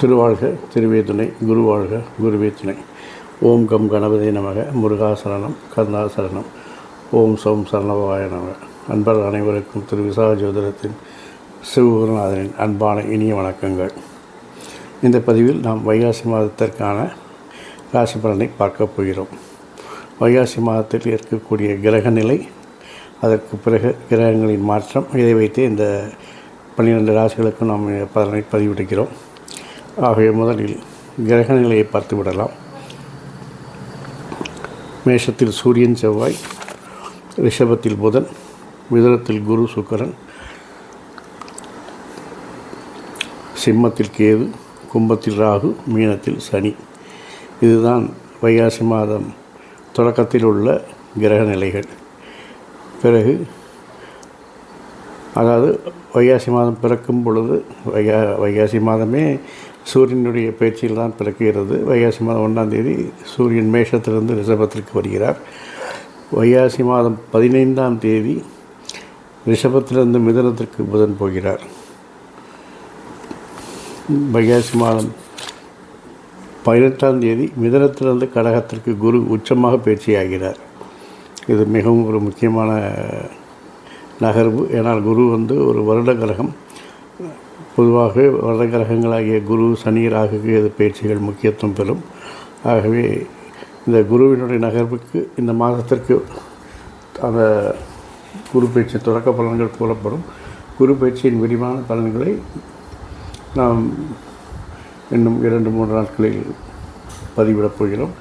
திருவாழ்க திருவே துணை, குருவாழ்க குருவே துணை. ஓம் கம் கணபதி நமக, முருகாசரணம் கந்தாசரணம், ஓம் சோம் சரணபவாய நமக. அன்பர் அனைவருக்கும் திரு விசாக ஜோதிடத்தின் சிவகுருநாதனின் அன்பான இனிய வணக்கங்கள். இந்த பதிவில் நாம் வைகாசி மாதத்திற்கான ராசி பலனை பார்க்கப் போகிறோம். வைகாசி மாதத்தில் இருக்கக்கூடிய கிரக நிலை, அதற்கு பிறகு கிரகங்களின் மாற்றம், இதை வைத்து இந்த 12 ராசிகளுக்கும் நாம் பலனை பதிவிடுகிறோம். ஆகவே முதலில் கிரக நிலையை பார்த்து விடலாம். மேஷத்தில் சூரியன் செவ்வாய், ரிஷபத்தில் புதன், மிதுனத்தில் குரு சுக்கிரன், சிம்மத்தில் கேது, கும்பத்தில் ராகு, மீனத்தில் சனி. இதுதான் வைகாசி மாதம் தொடக்கத்தில் உள்ள கிரக நிலைகள். பிறகு அதாவது வைகாசி மாதம் பிறக்கும் பொழுது வைகாசி மாதமே சூரியனுடைய பயிற்சியில் தான் பிறக்கிறது. வைகாசி மாதம் 1ஆம் தேதி சூரியன் மேஷத்திலிருந்து ரிஷபத்திற்கு வருகிறார். வைகாசி மாதம் 15ஆம் தேதி ரிஷபத்திலிருந்து மிதுனத்திற்கு புதன் போகிறார். வைகாசி மாதம் 18ஆம் தேதி மிதுனத்திலிருந்து கடகத்திற்கு குரு உச்சமாக பயிற்சியாகிறார். இது மிகவும் ஒரு முக்கியமான நகர்வு. ஏன்னால் குரு ஒரு வருட கிரகம். பொதுவாக வருட கிரகங்களாகிய குரு, சனி, ராகு, கேது பயிற்சிகள் முக்கியத்துவம் பெறும். ஆகவே இந்த குருவினுடைய நகர்வுக்கு இந்த மாதத்திற்கு அந்த குரு பயிற்சி தொடக்க பலன்கள் கூறப்படும். குரு பயிற்சியின் விரிவான பலன்களை நாம் இன்னும் 2-3 நாட்களில் பதிவிடப் போகிறோம்.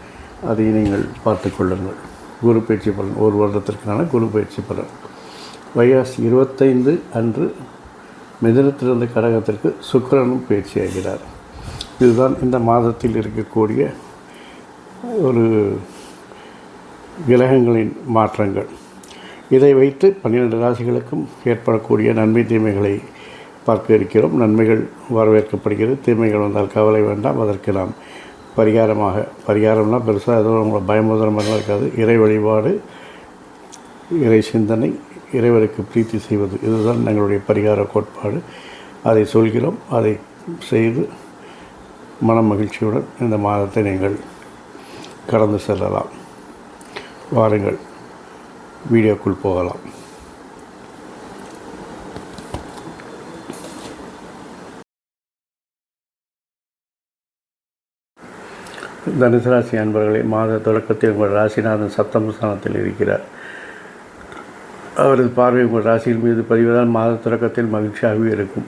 அதை நீங்கள் பார்த்து கொள்ளுங்கள். குரு பயிற்சி பலன், ஒரு வருடத்திற்கான குரு பயிற்சி பலன். வைகாசி 25 அன்று மிதுனத்திலிருந்து கடகத்திற்கு சுக்கிரனும் பயிற்சியாகிறார். இதுதான் இந்த மாதத்தில் இருக்கக்கூடிய ஒரு கிரகங்களின் மாற்றங்கள். இதை வைத்து 12 ராசிகளுக்கும் ஏற்படக்கூடிய நன்மை தீமைகளை பார்க்க இருக்கிறோம். நன்மைகள் வரவேற்கப்படுகிறது, தீமைகள் வந்தால் கவலை வேண்டாம். அதற்கு நாம் பரிகாரம்னா பெருசாக எதுவும் உங்களை பயமுதலமாக இருக்காது. இறை வழிபாடு, இறை சிந்தனை, இறைவருக்கு பிரீத்தி செய்வது, இதுதான் எங்களுடைய பரிகார கோட்பாடு. அதை சொல்கிறோம். அதை செய்து மன மகிழ்ச்சியுடன் இந்த மாதத்தை நீங்கள் கடந்து செல்லலாம். வாருங்கள், வீடியோக்குள் போகலாம். தனுசு ராசி அன்பர்களே, மாத தொடக்கத்தில் உங்கள் ராசிநாதன் சப்தம ஸ்தானத்தில் இருக்கிறார். அவரது பார்வை உங்கள் ராசியின் மீது பதிவதால் மாத தொடக்கத்தில் மகிழ்ச்சியாகவே இருக்கும்.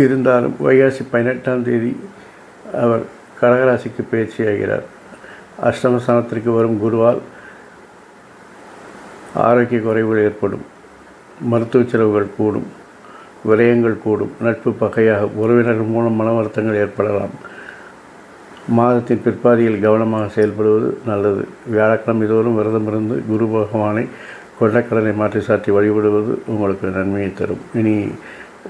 இருந்தாலும் வைகாசி 18ஆம் தேதி அவர் கடகராசிக்கு பயிற்சியாகிறார். அஷ்டமஸ்தானத்திற்கு வரும் குருவால் ஆரோக்கிய குறைவுகள் ஏற்படும், மருத்துவ செலவுகள் கூடும், விரயங்கள் கூடும், நட்பு பகையாக, உறவினர்கள் மூலம் மன வருத்தங்கள் ஏற்படலாம். மாதத்தின் பிற்பாதியில் கவனமாக செயல்படுவது நல்லது. வியாழக்கிழமை தோறும் விரதமிருந்து குரு பகவானை கொண்டக்கடலை மாற்றி சாற்றி வழிபடுவது உங்களுக்கு நன்மையை தரும். இனி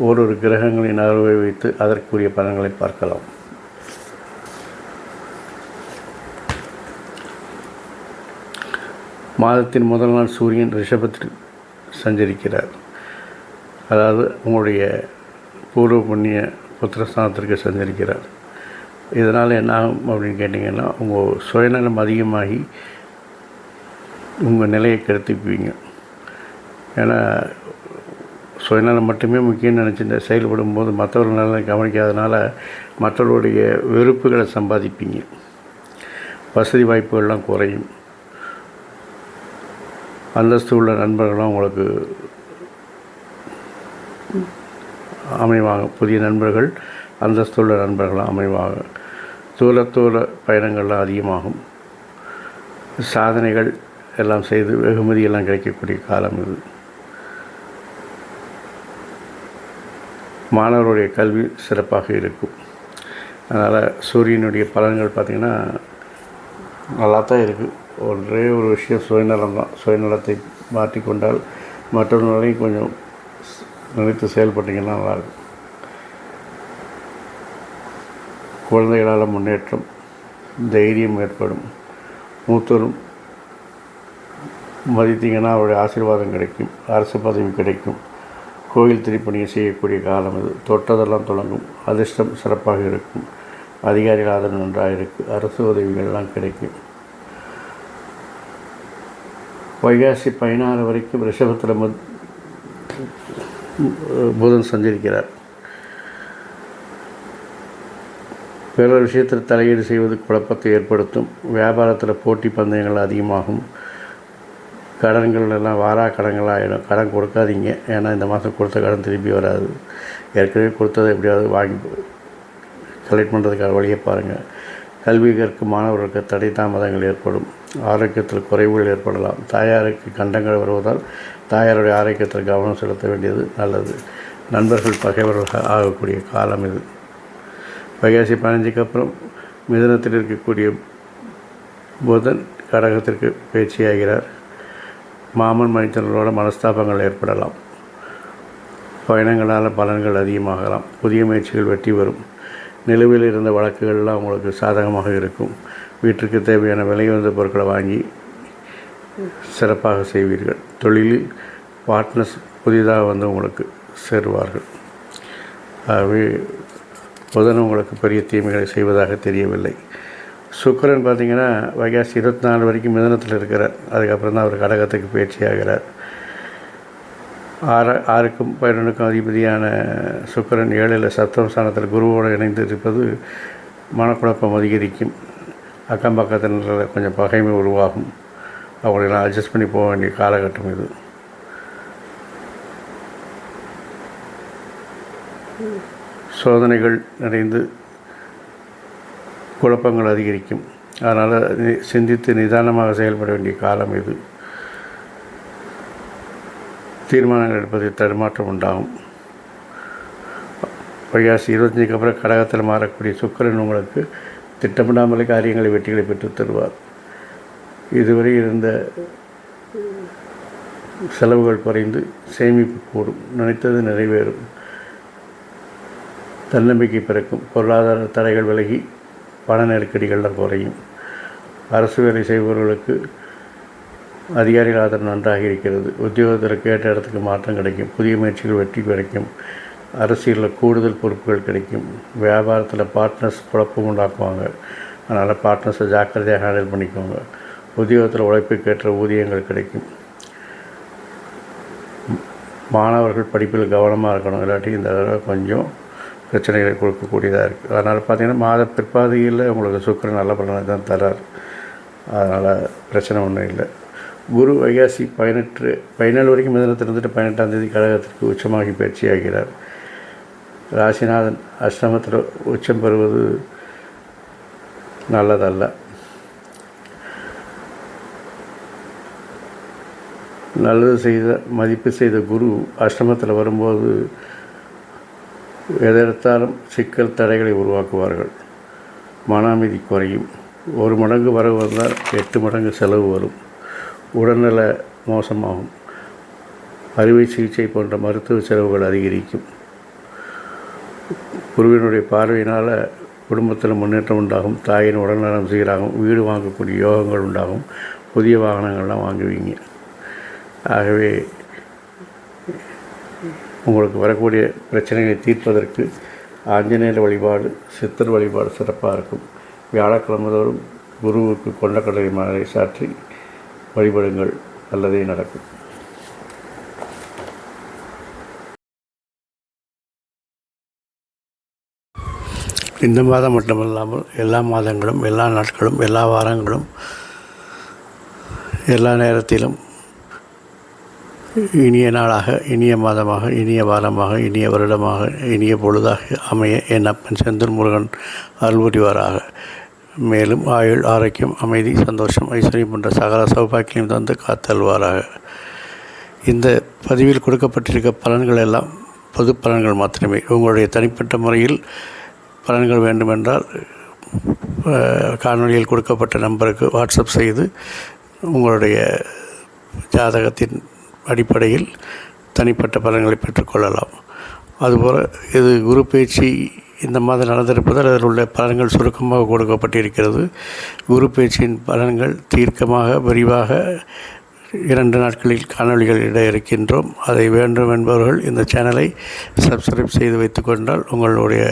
ஓரொரு கிரகங்களின் நகர்வை வைத்து அதற்குரிய பலன்களை பார்க்கலாம். மாதத்தின் முதல் நாள் சூரியன் ரிஷபத்தில் சஞ்சரிக்கிறார். அதாவது உங்களுடைய பூர்வ புண்ணிய புத்திரஸ்தானத்திற்கு சஞ்சரிக்கிறார். இதனால் என்ன ஆகும் அப்படின்னு கேட்டிங்கன்னா, உங்கள் சுயநலம் அதிகமாகி உங்கள் நிலையை கெடுத்துக்குவீங்க. ஏன்னா சுயநலம் மட்டுமே முக்கியம்னு நினச்சி செயல்படும் போது மற்றவர்கள் நலனை கவனிக்காதனால மற்றவருடைய வெறுப்புகளை சம்பாதிப்பீங்க. வசதி வாய்ப்புகள்லாம் குறையும். அந்தஸ்து உள்ள நண்பர்களும் உங்களுக்கு அமைவாங்க. புதிய நண்பர்கள், அந்தஸ்துள்ள நண்பர்களாக அமைவாங்க. தூர பயணங்கள்லாம் அதிகமாகும். சாதனைகள் எல்லாம் செய்து வெகுமதியெல்லாம் கிடைக்கக்கூடிய காலம் இது. மாணவருடைய கல்வி சிறப்பாக இருக்கும். அதனால் சூரியனுடைய பலன்கள் பார்த்திங்கன்னா நல்லா தான் இருக்குது. ஒரே ஒரு விஷயம் சுயநலம் தான். சுயநலத்தை மாற்றிக்கொண்டால் மற்றவர்களையும் கொஞ்சம் நினைத்து செயல்பட்டிங்கன்னா நல்லாயிருக்கும். குழந்தைகளால் முன்னேற்றம், தைரியம் ஏற்படும். மூத்தோரும் மதித்தீங்கன்னா அவருடைய ஆசீர்வாதம் கிடைக்கும், அரசு பதவி கிடைக்கும். கோயில் திருப்பணியை செய்யக்கூடிய காலம் இது. தொட்டதெல்லாம் தொடங்கும். அதிர்ஷ்டம் சிறப்பாக இருக்கும். அதிகாரிகள் ஆதரவு நன்றாக இருக்குது. அரசு உதவிகள்லாம் கிடைக்கும். வைகாசி 16 வரைக்கும் ரிஷபத்தில் புதன் சஞ்சரிக்கிறார். பிறர் விஷயத்தில் தலையீடு செய்வது குழப்பத்தை ஏற்படுத்தும். வியாபாரத்தில் போட்டி பந்தயங்கள் அதிகமாகும். கடன்கள் எல்லாம் வாரா கடன்களாகிடும். கடன் கொடுக்காதீங்க, ஏன்னா இந்த மாதம் கொடுத்த கடன் திரும்பி வராது. ஏற்கனவே கொடுத்ததை எப்படியாவது வாங்கி கலெக்ட் பண்ணுறதுக்காக வழியை பாருங்கள். கல்வி கற்கும் மாணவர்களுக்கு தடை தாமதங்கள் ஏற்படும். ஆரோக்கியத்தில் குறைவுகள் ஏற்படலாம். தாயாருக்கு கண்டங்கள் வருவதால் தாயாருடைய ஆரோக்கியத்தில் கவனம் செலுத்த வேண்டியது நல்லது. நண்பர்கள் பகைவர்களாக ஆகக்கூடிய காலம் இது. வைகாசி 15க்கு அப்புறம் மிதுனத்தில் இருக்கக்கூடிய புதன் கடகத்திற்கு பயிற்சியாகிறார். மாமன் மைத்தனர்களோட மனஸ்தாபங்கள் ஏற்படலாம். பயணங்களால் பலன்கள் அதிகமாகலாம். புதிய முயற்சிகள் வெற்றி வரும். நிலுவையில் இருந்த வழக்குகள்லாம் உங்களுக்கு சாதகமாக இருக்கும். வீட்டிற்கு தேவையான விலை வந்த பொருட்களை வாங்கி சிறப்பாக செய்வீர்கள். தொழிலில் பார்ட்னர்ஸ் புதிதாக வந்து உங்களுக்கு சேருவார்கள். ஆகவே புதன் உங்களுக்கு பெரிய தீமைகளை செய்வதாக தெரியவில்லை. சுக்கிரன் பார்த்திங்கன்னா வைகாசி 24 வரைக்கும் மிதனத்தில் இருக்கிறார். அதுக்கப்புறம் தான் அவர் கடகத்துக்கு பயிற்சியாகிறார். 6க்கும் 11க்கும் அதிபதியான சுக்கிரன் 7ல் சப்தம ஸ்தானத்தில் குருவோடு இணைந்து இருப்பது மனக்குழப்பம் அதிகரிக்கும். அக்கம் பக்கத்தினரில் கொஞ்சம் பகைமை உருவாகும். அவங்களெல்லாம் அட்ஜஸ்ட் பண்ணி போக வேண்டிய காலகட்டம் இது. சோதனைகள் நிறைந்து குழப்பங்கள் அதிகரிக்கும். அதனால் சிந்தித்து நிதானமாக செயல்பட வேண்டிய காலம் இது. தீர்மானங்கள் எடுப்பதில் தடுமாற்றம் உண்டாகும். வைகாசி 25க்கு அப்புறம் கடகத்தில் மாறக்கூடிய சுக்கிரன் உங்களுக்கு திட்டமிடாமலே காரியங்களை வெற்றிகளை பெற்றுத் தருவார். இதுவரை இருந்த செலவுகள் குறைந்து சேமிப்பு கூடும். நினைத்தது நிறைவேறும். தன்னம்பிக்கை பிறக்கும். பொருளாதார தடைகள் விலகி பண நெருக்கடிகள்லாம் குறையும். அரசு வேலை செய்பவர்களுக்கு அதிகாரிகள் ஆதரவு நன்றாக இருக்கிறது. உத்தியோகத்தில் கேட்ட இடத்துக்கு மாற்றம் கிடைக்கும். புதிய முயற்சிகள் வெற்றி கிடைக்கும். அரசியலில் கூடுதல் பொறுப்புகள் கிடைக்கும். வியாபாரத்தில் பார்ட்னர்ஸ் குழப்பம் உண்டாக்குவாங்க. அதனால் பார்ட்னர்ஸை ஜாக்கிரதையாக ஹேண்டில் பண்ணிக்கோங்க. உத்தியோகத்தில் உழைப்புக்கேற்ற ஊதியங்கள் கிடைக்கும். மாணவர்கள் படிப்பில் கவனமாக இருக்கணும். இல்லாட்டி இந்த தடவை கொஞ்சம் பிரச்சனைகளை கொடுக்கக்கூடியதாக இருக்குது. அதனால் பார்த்திங்கன்னா மாத பிற்பாதையில் உங்களுக்கு சுக்கிரன் நல்ல பலனை தான் தரார். அதனால் பிரச்சனை ஒன்றும் இல்லை. குரு வைகாசி 17 வரைக்கும் மிதனத்தில் இருந்துட்டு 18ஆம் தேதி கடகத்திற்கு உச்சமாகி பயிற்சியாகிறார். ராசிநாதன் அஷ்டமத்தில் உச்சம் பெறுவது நல்லதல்ல. நல்லது செய்த மதிப்பு செய்த குரு அஷ்டமத்தில் வரும்போது எதெடுத்தாலும் சிக்கல் தடைகளை உருவாக்குவார்கள். மன அமைதி குறையும். 1 மடங்கு வரவு வந்தால் 8 மடங்கு செலவு வரும். உடல்நல மோசமாகும். அறுவை சிகிச்சை போன்ற மருத்துவ செலவுகள் அதிகரிக்கும். குருவினுடைய பார்வையினால் குடும்பத்தில் முன்னேற்றம் உண்டாகும். தாயின் உடல்நலம் சீராகும். வீடு வாங்கக்கூடிய யோகங்கள் உண்டாகும். புதிய வாகனங்கள்லாம் வாங்குவீங்க. ஆகவே உங்களுக்கு வரக்கூடிய பிரச்சனைகளை தீர்ப்பதற்கு ஆஞ்சநேயர் வழிபாடு, சித்தர் வழிபாடு சிறப்பாக இருக்கும். வியாழக்கிழமை தோறும் குருவுக்கு கொண்டக்கடலை மாலை சாற்றி வழிபடுங்கள். நல்லதே நடக்கும். இந்த மாதம் மட்டுமல்லாமல் எல்லா மாதங்களும், எல்லா நாட்களும், எல்லா வாரங்களும், எல்லா நேரத்திலும் இனிய நாளாக, இனிய மாதமாக, இனிய வாரமாக, இனிய வருடமாக, இனிய பொழுதாக அமைய என் அப்பன் செந்தூர் முருகன் அருள் புரிவாராக. மேலும் ஆயுள், ஆரோக்கியம், அமைதி, சந்தோஷம், ஐஸ்வர்யம் போன்ற சகல சௌபாக்கியம் தந்து காத்தல்வாராக. இந்த பதிவில் கொடுக்கப்பட்டிருக்க பலன்கள் எல்லாம் பொது பலன்கள் மாத்திரமே. உங்களுடைய தனிப்பட்ட முறையில் பலன்கள் வேண்டுமென்றால் காணொலியில் கொடுக்கப்பட்ட நம்பருக்கு வாட்ஸ்அப் செய்து உங்களுடைய ஜாதகத்தின் அடிப்படையில் தனிப்பட்ட பலன்களை பெற்றுக்கொள்ளலாம். அதுபோல் இது குரு பயிற்சி இந்த மாதம் நடந்திருப்பதால் அதில் உள்ள பலன்கள் சுருக்கமாக கொடுக்கப்பட்டிருக்கிறது. குரு பயிற்சியின் பலன்கள் தீர்க்கமாக விரிவாக 2 நாட்களில் காணொலிகள் இட இருக்கின்றோம். அதை வேண்டும் என்பவர்கள் இந்த சேனலை சப்ஸ்கிரைப் செய்து வைத்துக்கொண்டால் உங்களுடைய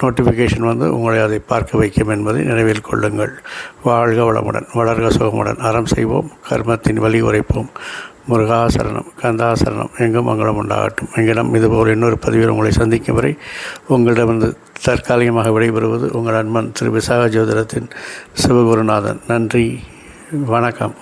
நோட்டிஃபிகேஷன் உங்களை அதை பார்க்க வைக்கும் என்பதை நினைவில் கொள்ளுங்கள். வாழ்க வளமுடன், வளர்க சுகமுடன், அறம் செய்வோம், கர்மத்தின் வழி உரைப்போம். முருகாசரணம், கந்தாசரணம், எங்கும் மங்களம் உண்டாகட்டும். எங்களிடம் இதுபோல் இன்னொரு பதிவில் உங்களை சந்திக்கும் வரை உங்களிடமிருந்து தற்காலிகமாக விடைபெறுவது உங்கள் அன்பன் திரு விசாக ஜோதிடத்தின் சிவகுருநாதன். நன்றி, வணக்கம்.